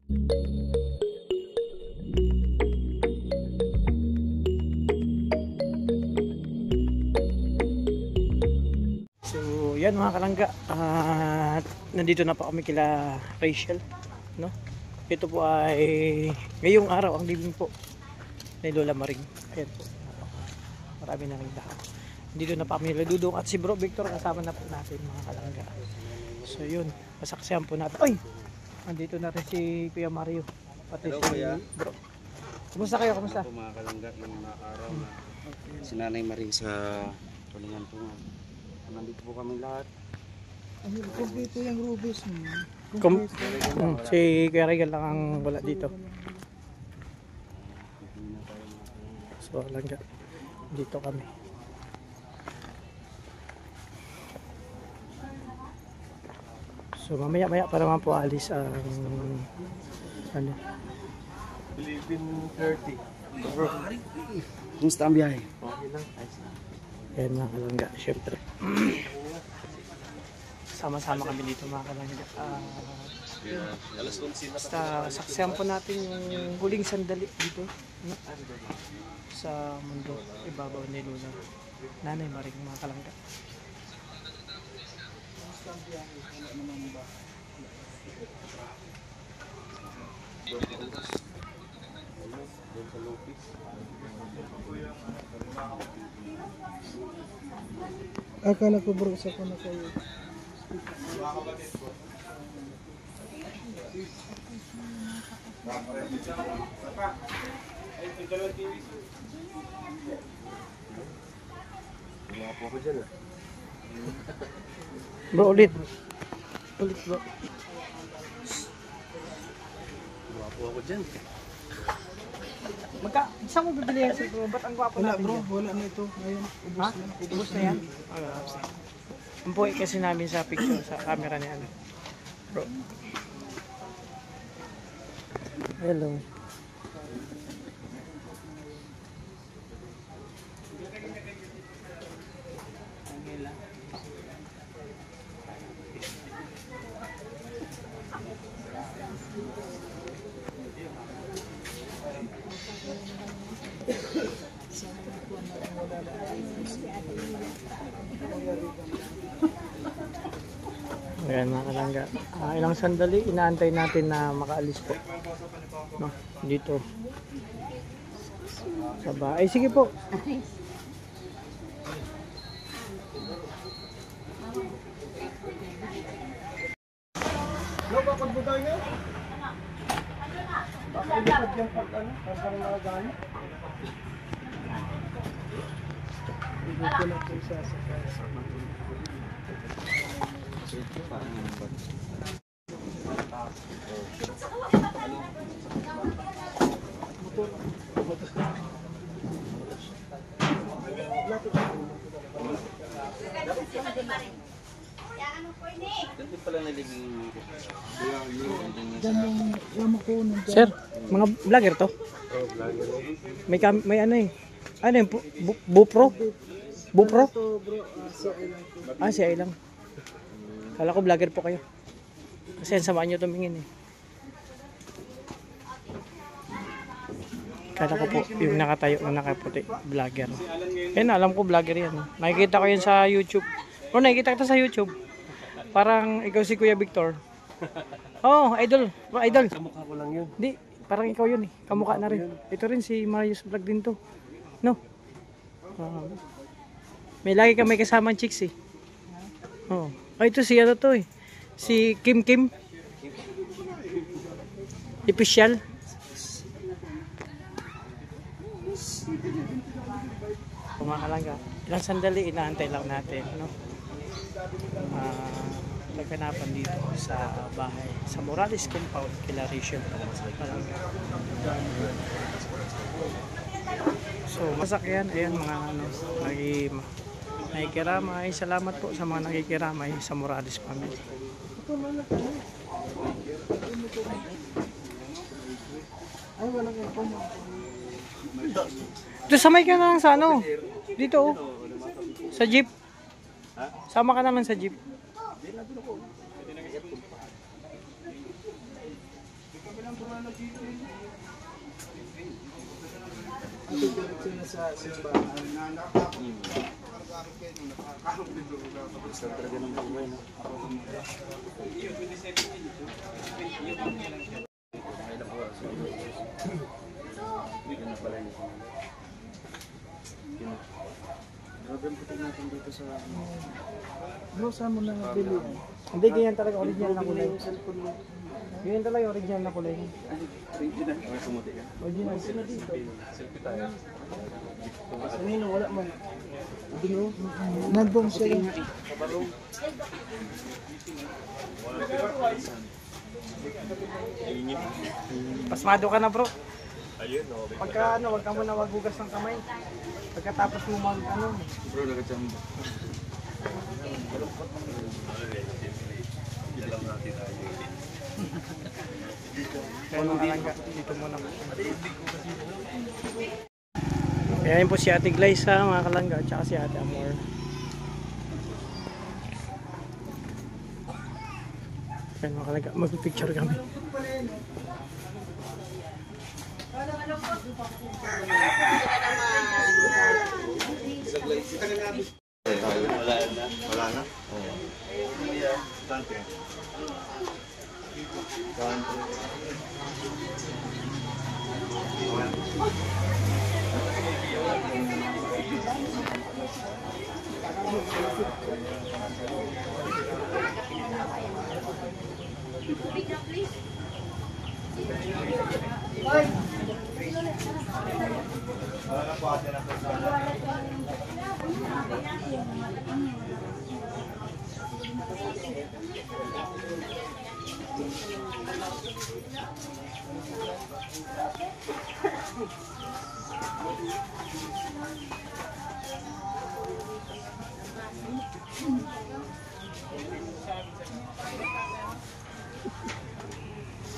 So yan mga kalangga, at nandito na po kami kila Rachel, no? Ito po ay ngayong araw ang living po ni Lola Maring. Ayan po, marami na rin tao. Dito na pa kami Dudong at si Bro Victor, kasama na po natin mga kalangga. So yun, masaksihan po natin. Ay! Andito na rin si Kuya Mario, pati hello, si Kuya Bro. Kumusta kayo? Kumusta? Ako mga kalangga, yung araw na si Nanay Maring sa tulingan po nga. Nandito po kami lahat. Kompleto yung Rubis mo. Si Kuya Regal lang ang wala dito. So kalangga, dito kami. So mamaya pa naman po alis ang ano, 11:30. Kumusta ang biyahe? Okay lang. yan mga kalangga, syempre. Sama-sama kami dito mga kalangga. Basta saksihan po natin yung huling sandali dito, no? Sa mundo ibabaw ni Lola Nanay Maring mga kalangga. Akala ko bro, sa ko na kayo. Wala po ako dyan ah. Bro, ulit bro. Wala po ako dyan. Saan mo bibili yan bro? Ba't ang gwapo Wala natin bro, dyan? wala na ito. Ngayon, ubos Ha? na. Ubus na yan? Ang buhay kasi namin sa picture, sa camera ni ano. Bro. Hello. Ayan mga kalangga, ilang sandali inaantay natin na makaalis po, no? Dito sa bahay. Sige po. Lo, bakit mo tayo ngayon? Bakit ilipad yung pag ano? Parang nakagano? Ibig ko lang po isa sa kaya. Dito pala nalibing Sir, mga vlogger to? May ano eh. Ano yung BuPro? BuPro? Ito bro, CI lang po. Ah, CI lang. Kala ko vlogger po kayo. Kasi samaan nyo tumingin eh. Kala ko po yung nakatayo na nakaputi, vlogger. Yan, alam ko vlogger yan. Nakikita ko yan sa YouTube. O, nakikita kita sa YouTube. Parang ikaw si Kuya Victor. Oh, idol. Idol. Kamukha ko lang yun. Di, parang ikaw yun eh. Kamukha na rin. Ito rin si Marius Vlog din to. No? May lagi ka may kasamang chicks eh. Oh. Ay, ito si ano to eh. Si Kim Kim. Official. Kumakalangga. Ilang sandali inaantay lang natin, no? Nagkanapan dito sa bahay sa Morales Compound kila Rachel. So masakyan, ayan mga ano, nakikiramay. Salamat po sa mga nakikiramay sa Morales family. Ay, wala kang phone. Ito samay ka na lang sa ano. Dito oh. Sa jeep. Sama ka na lang sa jeep. Ito diretso na sa simbahan. Gusto talaga ng buhay, no? Yun na pala yun. Grabe ang puti natin dito sa... Bro, saan mo na nabili? Hindi, ganyan talaga original na kulay. Yung cellphone mo. Ganyan talaga original na kulay. Original. Okay, sumuti ka. Original. Sino dito? Selfie tayo. Kanino, wala man. Dino? Nandun sila. Kabarong. Pasmado ka na, bro. Ayun, okay. Pagka wag ka muna maghugas ng kamay. Pagkatapos mo Bro, nakachamba. Ilang natin tayo. kaya mga kalangga, dito muna. Kaya yun po si Ate Glyza, mga kalangga, at saka si Ate Amor. Kaya mga kalangga, mag-picture kami. Wala na? Oo. Dante.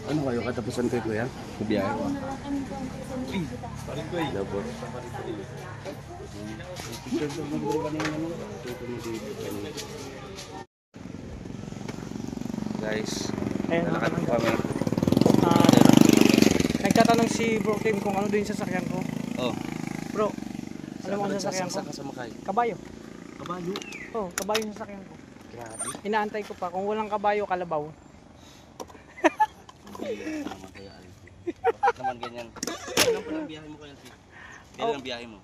Ano kayo katapusan ko kuya? Kubiyahe? Labor. Guys, Ayan, mga lalakad po kalangga. kami. Nagtatanong si Bro Kim kung ano din sa sasakyan ko. Oh, Bro, ano mo ang sasakyan ko? saan ka sumakay? Kabayo. Kabayo. Oh, kabayo yung sasakyan ko. Grabe. Inaantay ko pa. Kung walang kabayo, kalabaw. Hindi naman kaya ay. Bakit naman ganyan? Kailan po ang biyahe mo kaya? Kailan ang biyahe mo?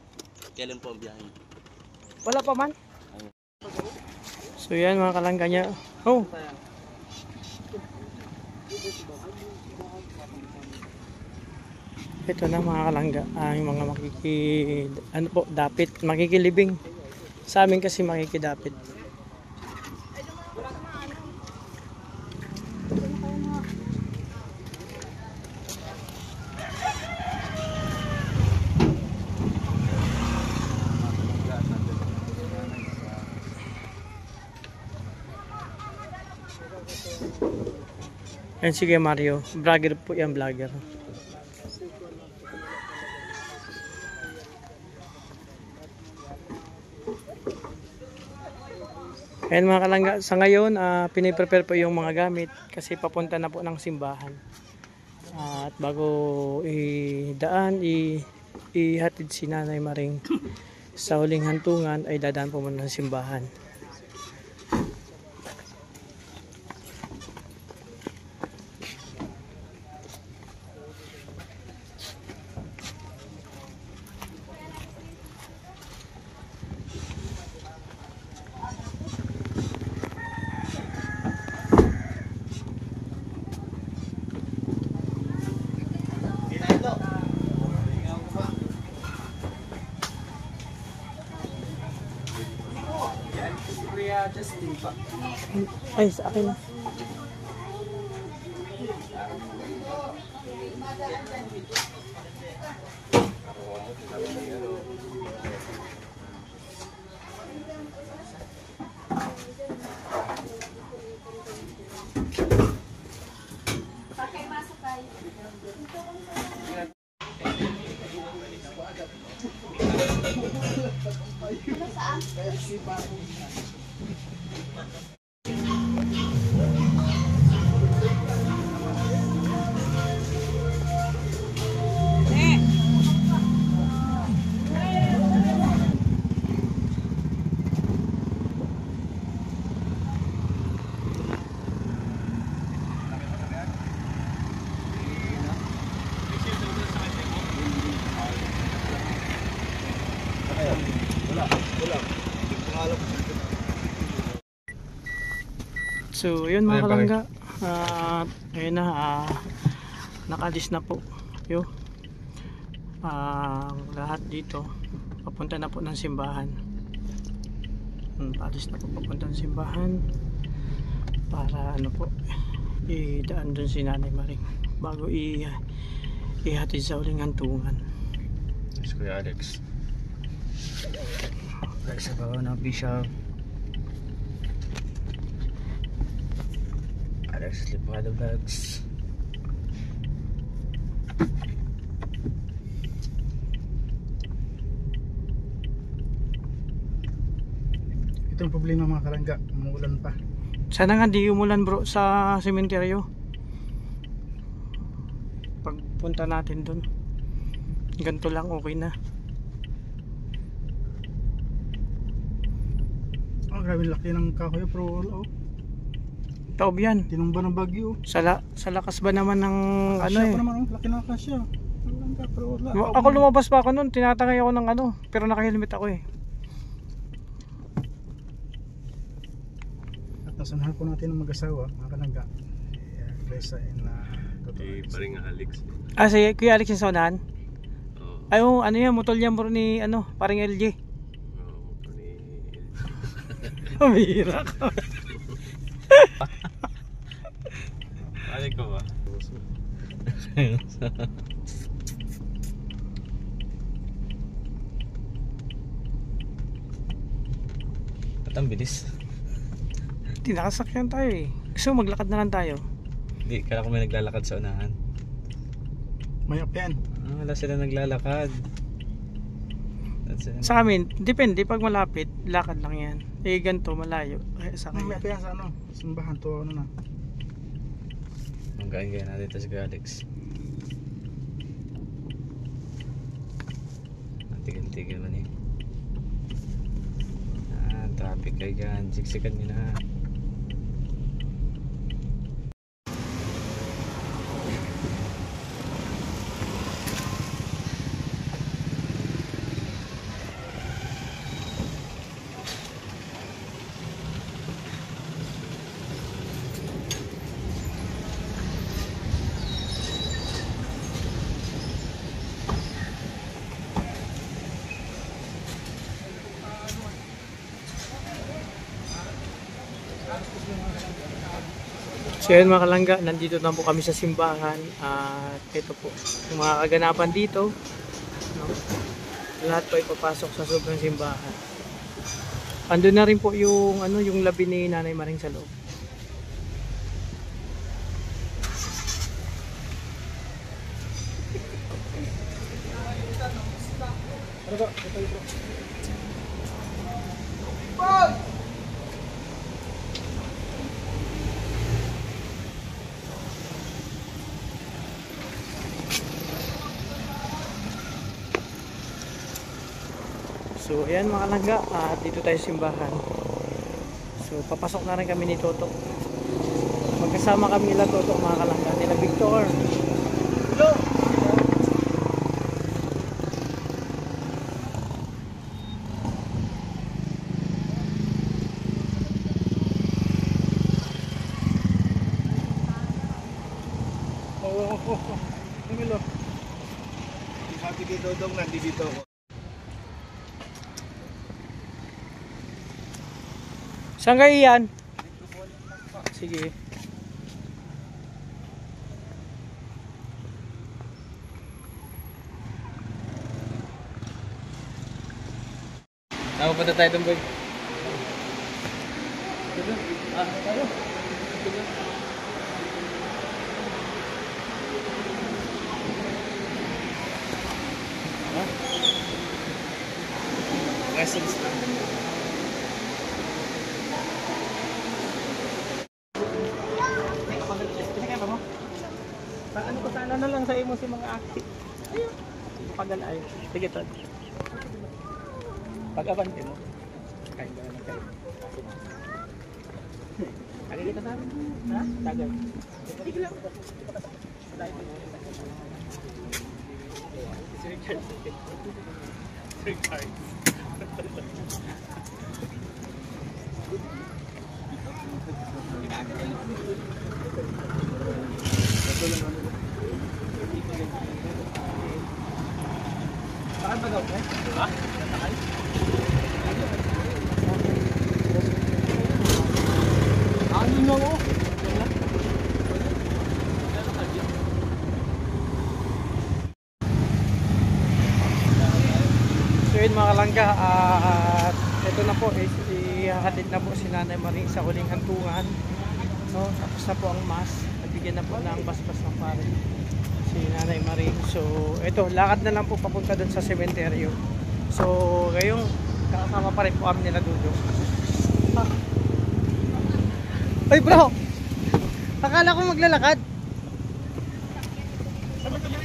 Kailan po ang biyahe mo? Wala pa man. So yan mga kalangga niya. Oh. Ito na mga kalangga. Ang mga makikilibing. Sa amin kasi makikidapit. Yan sige Mario, vlogger po yan, vlogger. Ayan mga kalangga, sa ngayon piniprepare po yung mga gamit kasi papunta na po ng simbahan. At bago ihatid si Nanay Maring sa huling hantungan ay dadaan po muna ng simbahan. Ay, sa akin. So yun mga Ayan, kalangga, ayun na, nakalis na po yung lahat dito papunta na po ng simbahan. Alis na po papunta ng simbahan para ano po, idaan dun si Nanay Maring bago ihatid sa uling hantungan. Yes, Kuya Alex. Sa baba ng Bishop Alex Lipado Vlogs. Ito ang problema mga kalangga, umuulan pa. Sana nga di umulan bro sa sementeryo pagpunta natin dun. Ganito lang okay na. Oh, grabe laki ng kahoy pero wala oh. Taob yan. Tinumba ng bagyo. Sa lakas ba naman ng ano Kasya eh. pa naman oh, laki ng kasya. Kalangga pero wala. Ako lumabas pa ako nun, tinatangay ako ng ano, pero naka-helmet ako eh. At nasanahan po natin ng mag-asawa, mga kalangga. Glesa and Paring Alex. Si Kuya Alex yung saunahan? Oo. Ay oh, ano yan, mutol yan bro ni ano, parang LG. Oo, Mira ka. Alex ko ba? At ang bilis. Hindi nakasakyan tayo eh. Gusto mo maglakad na lang tayo? Hindi, kala ko may naglalakad sa unahan. Mayap yan. Wala sila naglalakad. Sa amin, depende pag malapit, lakad lang yan. Eh ganito, malayo. Sa Mayap kanya. yan sa ano, simbahan to ano na. Manggain kaya natin ito si Alex. Tigil-tigil man eh. Traffic kayo dyan. Siksikan nyo na. So yun mga kalangga, nandito na po kami sa simbahan. At ito po, yung mga kaganapan dito, no? Lahat po ay papasok sa sobrang simbahan. Ando na rin po yung, ano, yung labi ni Nanay Maring sa loob. So ayan mga kalangga, dito tayo sa simbahan. So papasok na rin kami ni Toto. Magkasama kami nila Toto mga kalangga, nila Victor. Hello! Emilo. Sabi kay Dodong nandito ako. Saan kayo yan? Sige. Punta tayo doon boy. Tayo. Lessons na. Ano ko sana na lang sa imo si mga akti. Ayun. Pagal ay. Sige to. Pag-abante mo. Kain ka na kayo. Lagi kita sa amin. Ha? Tagay. Sige lang. Richard. Ano na oh? So yun mga kalangga, at ito na po, ihahatid na po si Nanay Maring sa huling hantungan. No, tapos na po ang mass, nabigyan na po ng basbas ng pare si Nanay Maring. So ito, lakad na lang po papunta dun sa sementeryo. So ngayong kasama pa rin po kami nila Dudo. Ay bro, akala ko maglalakad.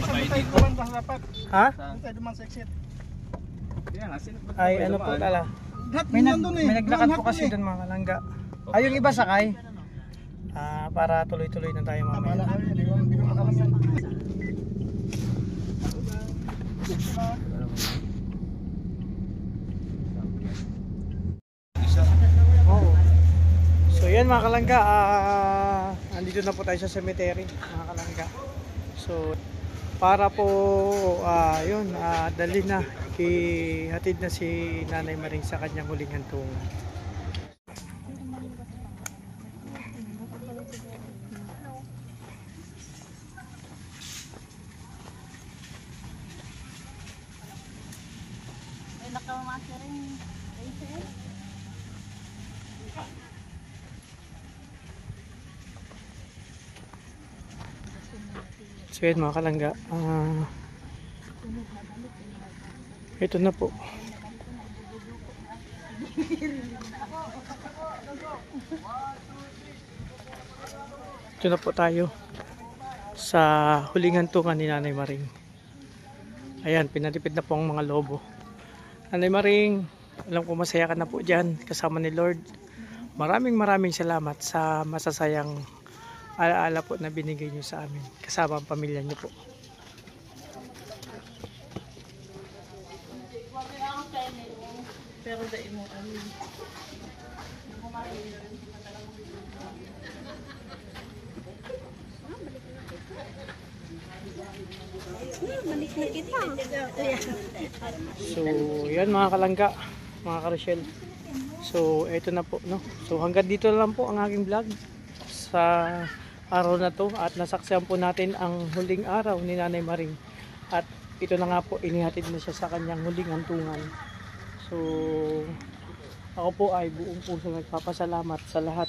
Sabay kuman ba dapat? Ha? Sabay duman sa exit. Ay ano po tala. May, may naglakad po kasi doon mga kalangga. Ay yung iba sakay. Para tuloy-tuloy na tayo mamaya. Hindi ko makalam yan. Oo. So yan mga kalangga, andito na po tayo sa cemetery mga kalangga. So para po yun, dali na, ihatid na si Nanay Maring sa kanyang huling hantungan. So yun mga kalangga, ito na po. Ito na po tayo sa huling hantungan ni Nanay Maring. Ayan, pinatipid na po ang mga lobo. Nanay Maring, alam ko masaya ka na po dyan kasama ni Lord. Maraming salamat sa masasayang alaala po na binigay nyo sa amin kasama ang pamilya nyo po. Pero dahil mo kami. Balik na kita. So yan mga kalangga, mga karosyel. So eto na po, no? So hanggang dito na lang po ang aking vlog sa araw na to, at nasaksihan po natin ang huling araw ni Nanay Maring. At ito na nga po, inihatid na siya sa kanyang huling hantungan. So ako po ay buong puso nagpapasalamat sa lahat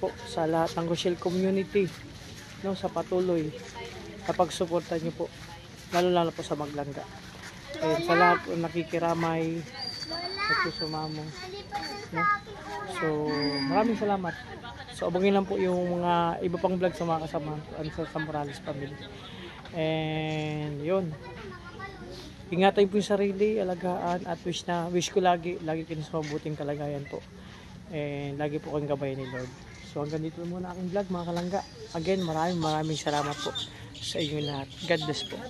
po, sa lahat ng Rochelle community, no, sa patuloy na pagsuporta niyo po, lalo po sa Maglangga. Ayun, sa lahat po nakikiramay, nagsusumamo, no? So maraming salamat. So abangin lang po yung mga iba pang vlog sa mga kasama sa Morales family. And yun, ingatan po yung sarili, alagaan, at wish ko lagi kayo sa mabuting kalagayan po. And lagi po kang gabayan ni Lord. So hanggang dito muna aking vlog mga kalangga. Again, maraming salamat po sa inyo lahat. God bless po.